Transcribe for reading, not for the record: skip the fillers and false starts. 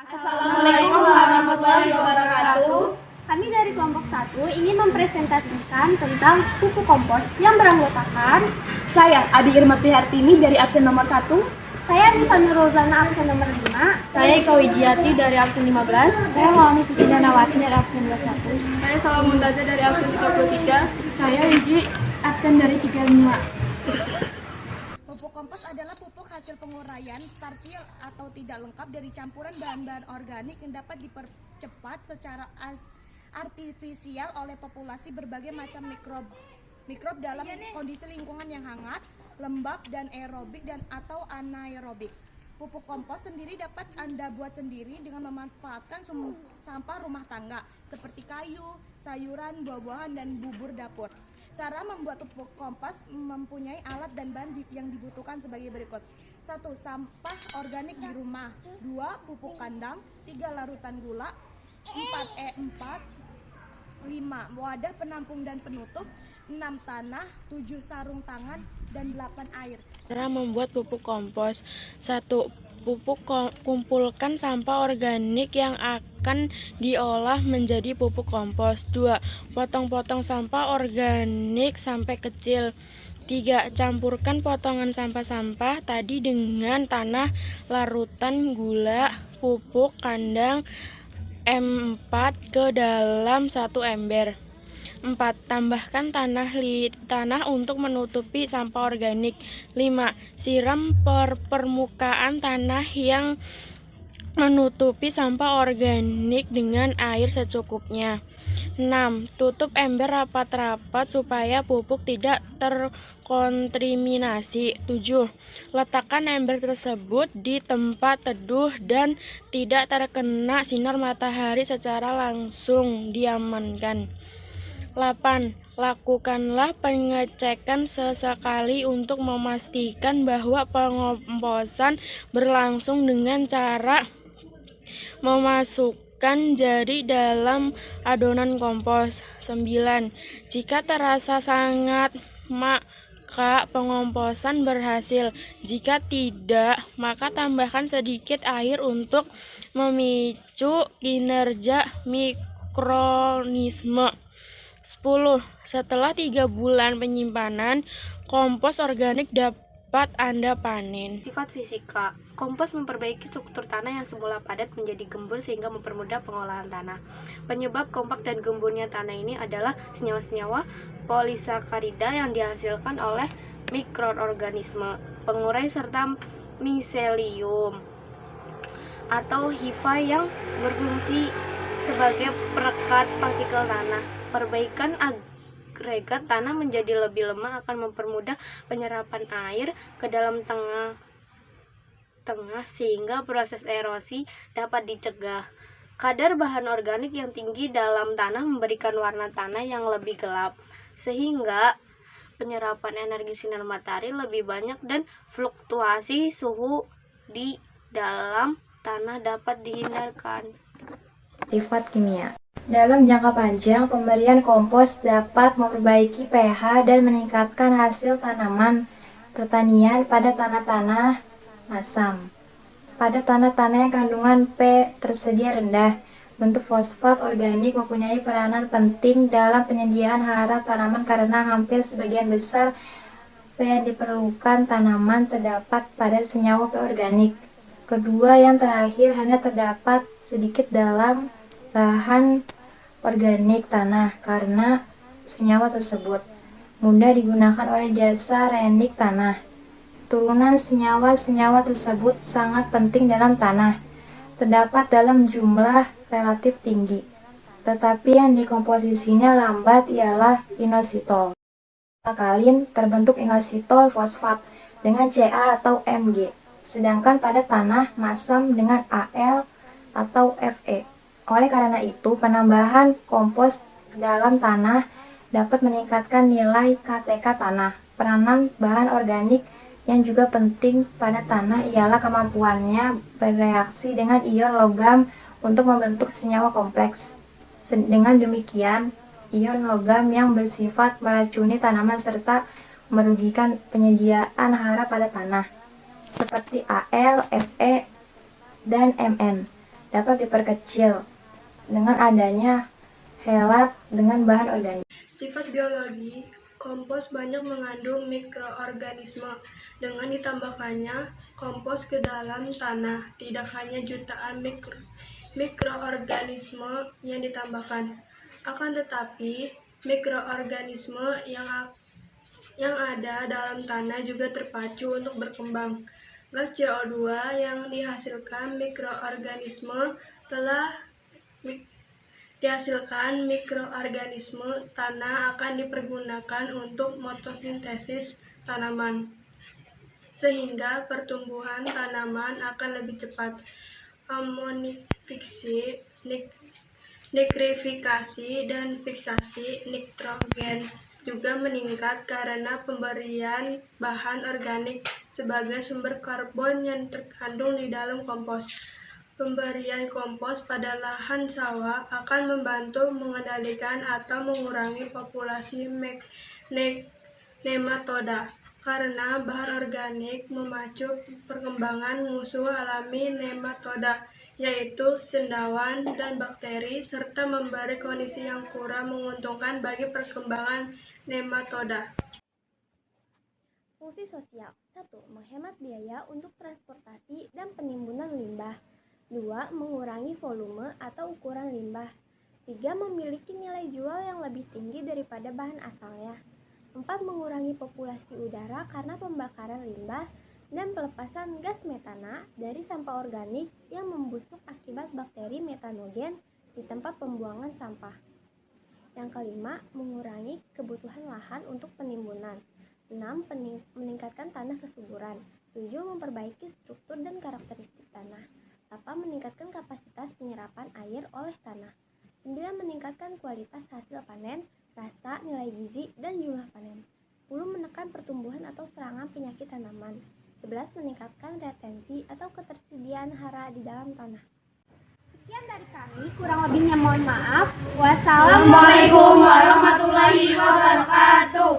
Assalamualaikum warahmatullahi wabarakatuh. Kami dari kelompok 1 ingin mempresentasikan tentang pupuk kompos yang beranggotakan Saya Adi Irma Prihartini dari absen nomor 1. saya Rifana Rozana absen nomor 5, Saya Ika Wijiati dari absen 15. saya Maulani Fikina Nawati dari absen 21, Saya Salam Muntaza dari absen 33. Saya Wiji absen dari 35. Pupuk kompos adalah pupuk hasil penguraian parsial atau tidak lengkap dari campuran bahan-bahan organik yang dapat dipercepat secara artifisial oleh populasi berbagai macam mikrob dalam kondisi lingkungan yang hangat, lembab, dan aerobik dan atau anaerobik. Pupuk kompos sendiri dapat Anda buat sendiri dengan memanfaatkan sampah rumah tangga seperti kayu, sayuran, buah-buahan, dan bubur dapur. Cara membuat pupuk kompos mempunyai alat dan bahan yang dibutuhkan sebagai berikut. 1. Sampah organik di rumah. 2. Pupuk kandang. 3. Larutan gula. 4. 5. Wadah penampung dan penutup. 6. Tanah. 7. Sarung tangan. Dan 8. Air. Cara membuat pupuk kompos. 1. Kumpulkan sampah organik yang akan diolah menjadi pupuk kompos. 2. Potong-potong sampah organik sampai kecil. 3. Campurkan potongan sampah-sampah tadi dengan tanah, larutan gula, pupuk kandang M4 ke dalam 1 ember. 4. Tambahkan tanah untuk menutupi sampah organik. 5. Siram permukaan tanah yang menutupi sampah organik dengan air secukupnya. 6. Tutup ember rapat-rapat supaya pupuk tidak terkontaminasi. 7. Letakkan ember tersebut di tempat teduh dan tidak terkena sinar matahari secara langsung. Diamankan. 8. Lakukanlah pengecekan sesekali untuk memastikan bahwa pengomposan berlangsung dengan cara memasukkan jari dalam adonan kompos. 9. Jika terasa sangat, maka pengomposan berhasil. Jika tidak, maka tambahkan sedikit air untuk memicu kinerja mikroorganisme. 10. Setelah 3 bulan penyimpanan, kompos organik dapat Anda panen. Sifat fisika. Kompos memperbaiki struktur tanah yang semula padat menjadi gembur sehingga mempermudah pengolahan tanah. Penyebab kompak dan gemburnya tanah ini adalah senyawa-senyawa polisakarida yang dihasilkan oleh mikroorganisme pengurai serta miselium atau hifa yang berfungsi sebagai perekat partikel tanah. Perbaikan agregat tanah menjadi lebih lemah akan mempermudah penyerapan air ke dalam tengah sehingga proses erosi dapat dicegah. Kadar bahan organik yang tinggi dalam tanah memberikan warna tanah yang lebih gelap, sehingga penyerapan energi sinar matahari lebih banyak dan fluktuasi suhu di dalam tanah dapat dihindarkan. Sifat kimia. Dalam jangka panjang, pemberian kompos dapat memperbaiki pH dan meningkatkan hasil tanaman pertanian pada tanah-tanah asam. Pada tanah-tanah yang kandungan P tersedia rendah, bentuk fosfat organik mempunyai peranan penting dalam penyediaan hara tanaman karena hampir sebagian besar P yang diperlukan tanaman terdapat pada senyawa P organik. Kedua, yang terakhir hanya terdapat sedikit dalam bahan organik tanah karena senyawa tersebut mudah digunakan oleh jasa renik tanah. Turunan senyawa-senyawa tersebut sangat penting dalam tanah, terdapat dalam jumlah relatif tinggi, tetapi yang dikomposisinya lambat ialah inositol. Alkalin terbentuk inositol fosfat dengan Ca atau Mg, sedangkan pada tanah masam dengan Al atau Fe. Oleh karena itu, penambahan kompos dalam tanah dapat meningkatkan nilai KTK tanah. Peranan bahan organik yang juga penting pada tanah ialah kemampuannya bereaksi dengan ion logam untuk membentuk senyawa kompleks. Dengan demikian, ion logam yang bersifat meracuni tanaman serta merugikan penyediaan hara pada tanah, seperti Al, Fe, dan Mn. dapat diperkecil dengan adanya helat dengan bahan organik. Sifat biologi, kompos banyak mengandung mikroorganisme. Dengan ditambahkannya kompos ke dalam tanah, tidak hanya jutaan mikroorganisme yang ditambahkan, akan tetapi mikroorganisme yang ada dalam tanah juga terpacu untuk berkembang. Gas CO2 yang dihasilkan mikroorganisme tanah akan dipergunakan untuk fotosintesis tanaman, sehingga pertumbuhan tanaman akan lebih cepat. Amonifikasi, nitrifikasi, dan fiksasi nitrogen juga meningkat karena pemberian bahan organik sebagai sumber karbon yang terkandung di dalam kompos. Pemberian kompos pada lahan sawah akan membantu mengendalikan atau mengurangi populasi nematoda, karena bahan organik memacu perkembangan musuh alami nematoda, yaitu cendawan dan bakteri, serta memberi kondisi yang kurang menguntungkan bagi perkembangan nematoda. Fungsi sosial. 1. Menghemat biaya untuk transportasi dan penimbunan limbah. 2. Mengurangi volume atau ukuran limbah. 3. Memiliki nilai jual yang lebih tinggi daripada bahan asalnya. 4. Mengurangi populasi udara karena pembakaran limbah dan pelepasan gas metana dari sampah organik yang membusuk akibat bakteri metanogen di tempat pembuangan sampah. Yang kelima, mengurangi kebutuhan lahan untuk penimbunan. 6. Meningkatkan tanah kesuburan. 7. Memperbaiki struktur dan karakteristik tanah. 8. Meningkatkan kapasitas penyerapan air oleh tanah. 9. Meningkatkan kualitas hasil panen, rasa, nilai gizi, dan jumlah panen. 10. Menekan pertumbuhan atau serangan penyakit tanaman. 11. Meningkatkan retensi atau ketersediaan hara di dalam tanah. Sekian dari kami, kurang lebihnya mohon maaf. Wassalamualaikum warahmatullahi wabarakatuh.